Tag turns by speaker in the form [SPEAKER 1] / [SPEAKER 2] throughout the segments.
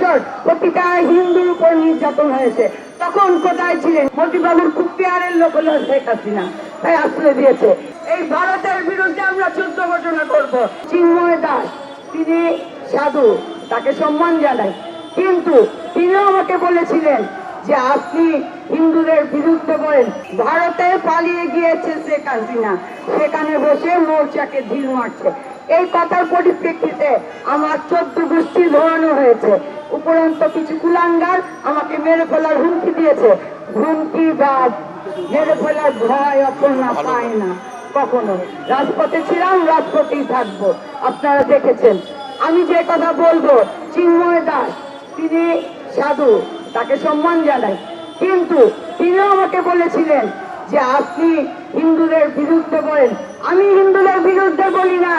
[SPEAKER 1] বছর প্রতিটা হিন্দুর উপর নির্যাতন হয়েছে, তখন কোথায় ছিলেন? মতিবাবুর খুব পেয়ারের লোক হলো শেখ হাসিনা, তাই আশ্রয় দিয়েছে। এই ভারতের বিরুদ্ধে আমরা যুদ্ধ ঘোষণা করব। চিন্ময় দাস তিনি সাধু, তাকে সম্মান জানাই, কিন্তু তিনিও আমাকে বলেছিলেন যে আপনি হিন্দুদের বিরুদ্ধে বলেন। ভারতে পালিয়ে গিয়েছে শেখ হাসিনা, সেখানে বসে মোর্চাকে ঢিল মারছে। এই কথার পরিপ্রেক্ষিতে আমার 14 গোষ্ঠী ধরানো হয়েছে। উপরন্ত কিছু কুলাঙ্গার আমাকে মেরে ফেলার হুমকি দিয়েছে। হুমকি বা মেরে ফেলার ভয় অপর্ণা পায় না কখনো। রাজপথে ছিলাম, রাজপথেই থাকবো। আপনারা দেখেছেন। আমি যে কথা বলবো, চিন্ময় দাস তিনি সাধু, তাকে সম্মান জানাই, কিন্তু তিনিও আমাকে বলেছিলেন যে আপনি হিন্দুদের বিরুদ্ধে বলেন। আমি হিন্দুদের বিরুদ্ধে বলি না।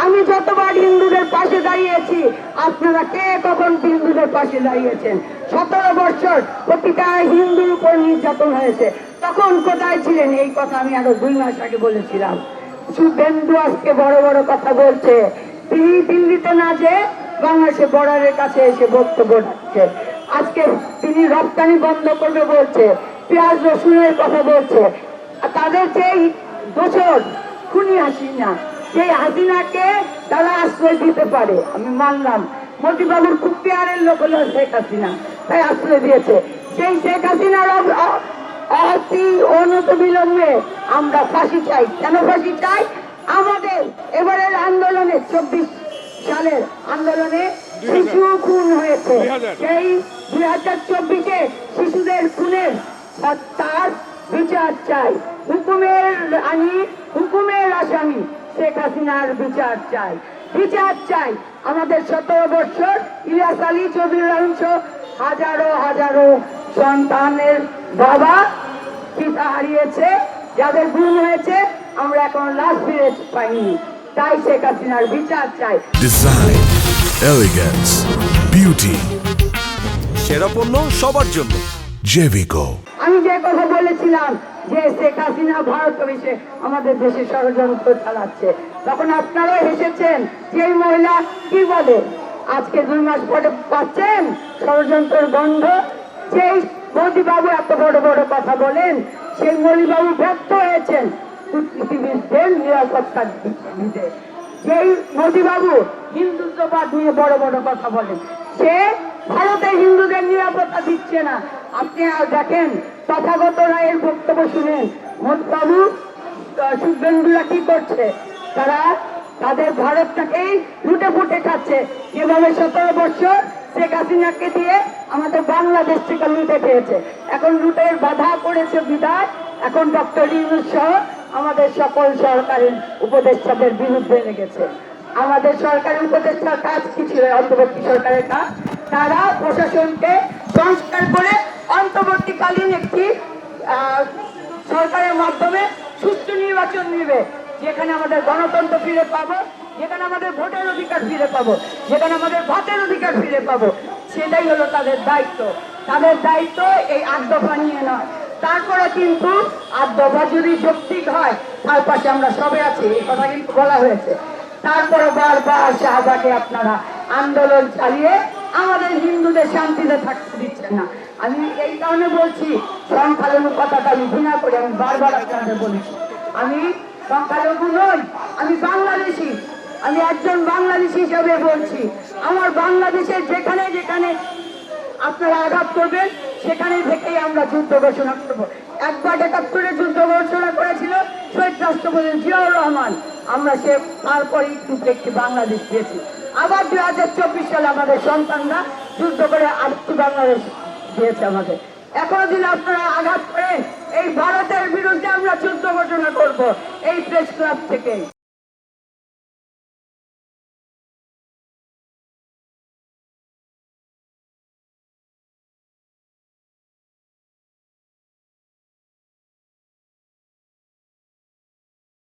[SPEAKER 1] আমি যতবার হিন্দুদের পাশে দাঁড়িয়েছি, আপনারা কে কখন হিন্দুদের পাশে দাঁড়িয়েছেন? 17 বছর প্রতিটা হিন্দুর উপর নির্যাতন হয়েছে, তখন কোথায় ছিলেন? এই কথা আমি আরো 2 মাস আগে বলেছিলাম। শুভেন্দু আজকে বড় বড় কথা বলছে, তিনি দিল্লিতে না যে বাংলাদেশে বর্ডারের কাছে এসে বক্তব্য রাখছে। আজকে তিনি রপ্তানি বন্ধ করবে বলছে, পেঁয়াজ রসুনের কথা বলছে। তাদের যেই দোষর খুনি হাসিনা, সেই হাসিনাকে তারা আশ্রয় দিতে পারে, আমি মানলাম। মতিবাবুর খুব পেয়ারের লোক হলো শেখ হাসিনা, তাই আশ্রয় দিয়েছে। সেই শেখ হাসিনার অতি অনতিবিলম্বে আমরা ফাঁসি চাই। কেন ফাঁসি চাই? আমাদের এবারের আন্দোলনে 24 সালের আন্দোলনে শিশু খুন হয়েছে। সেই 2024-এ শিশুদের খুনের তার বিচার চাই। হুকুমের আসামি শেখ হাসিনার বিচার চাই, বিচার চাই। আমাদের 17 বছর ইলিয়াস আলী চৌধুরী হাজারো হাজারো সন্তানের বাবা পিতা হারিয়েছে, যাদের গুম হয়েছে, আমরা এখন লাশ ফিরে পাইনি। তাই শেখ হাসিনার বিচার চাই।
[SPEAKER 2] ডিজাইন, এলিগেন্স, বিউটি, সেরা পণ্য সবার জন্য জেভিকো।
[SPEAKER 1] আমি যে কথা বলেছিলাম যে শেখ হাসিনা ভারত এসে আমাদের দেশে ষড়যন্ত্র চালাচ্ছে, তখন আপনারাও হেসেছেন। যে মহিলা কি বলে, আজকে 2 মাস পরে পাচ্ছেন ষড়যন্ত্রের গন্ধ। যেই মোদিবাবু এত বড় বড় কথা বলেন, সেই মোদিবাবু ব্যর্থ হয়েছেন কূটনীতিবিদদের নিরাপত্তা দিতে। যেই মোদিবাবু হিন্দুত্ববাদ নিয়ে বড় বড় কথা বলেন, সে ভারতে হিন্দুদের নিরাপত্তা দিচ্ছে না। আপনি আর দেখেন তথাগত রায়ের বক্তব্য শুনেন, মোদিবাবু শুভেন্দুরা কি করছে? তারা তাদের ভারতটাকেই লুটে ফুটে খাচ্ছে। যেভাবে 17 বছর শেখ হাসিনাকে দিয়ে আমাদের বাংলাদেশ থেকে লুটে খেয়েছে, এখন লুটের বাধা পড়েছে বিদায় এখন ডক্টর ইউনূস সহ আমাদের সকল সরকারি উপদেষ্টাদের বিরুদ্ধে লেগেছে। আমাদের সরকারি উপদেষ্টার কাজ কি ছিল? অন্তর্বর্তী সরকারের কাজ, তারা প্রশাসনকে সংস্কার করে অন্তর্বর্তীকালীন একটি সরকারের মাধ্যমে সুষ্ঠু নির্বাচন নেবে, যেখানে আমাদের গণতন্ত্র ফিরে পাবো, যেখানে আমাদের ভোটের অধিকার ফিরে পাবো, যেখানে আমাদের ভাতের অধিকার ফিরে পাবো। সেটাই হলো তাদের দায়িত্ব। তাদের দায়িত্ব এই 8 দফা নিয়ে নয়। তারপরে কিন্তু 8 দফা যদি যৌক্তিক হয়, তার পাশে আমরা সবে আছি, এই কথা কিন্তু বলা হয়েছে। তারপরে বারবার শাহবাগে আপনারা আন্দোলন চালিয়ে আমাদের হিন্দুদের শান্তিতে থাকতে দিচ্ছেন না। আমি এই কারণে বলছি, সংখ্যালঘু কথাটা আমি ঘৃণা করি। আমি বারবার আপনাদের বলেছি, আমি সংখ্যালঘু নই, আমি বাংলাদেশি। আমি একজন বাংলাদেশি হিসাবে বলছি, আমার বাংলাদেশের যেখানে যেখানে আপনারা আঘাত করবেন, সেখানে থেকেই আমরা যুদ্ধ ঘোষণা করবো। একবার 71-এ যুদ্ধ ঘোষণা করেছিল শহীদ রাষ্ট্রপতি জিয়াউর রহমান, আমরা সে তারপরে একটি বাংলাদেশ পেয়েছি। আবার 2024 সালে আমাদের সন্তানরা যুদ্ধ করে আরেকটি বাংলাদেশ দিয়েছে আমাদের। এখনো দিন আপনারা আঘাত করেন, এই ভারতের বিরুদ্ধে আমরা যুদ্ধ ঘোষণা করব এই প্রেস ক্লাব থেকে।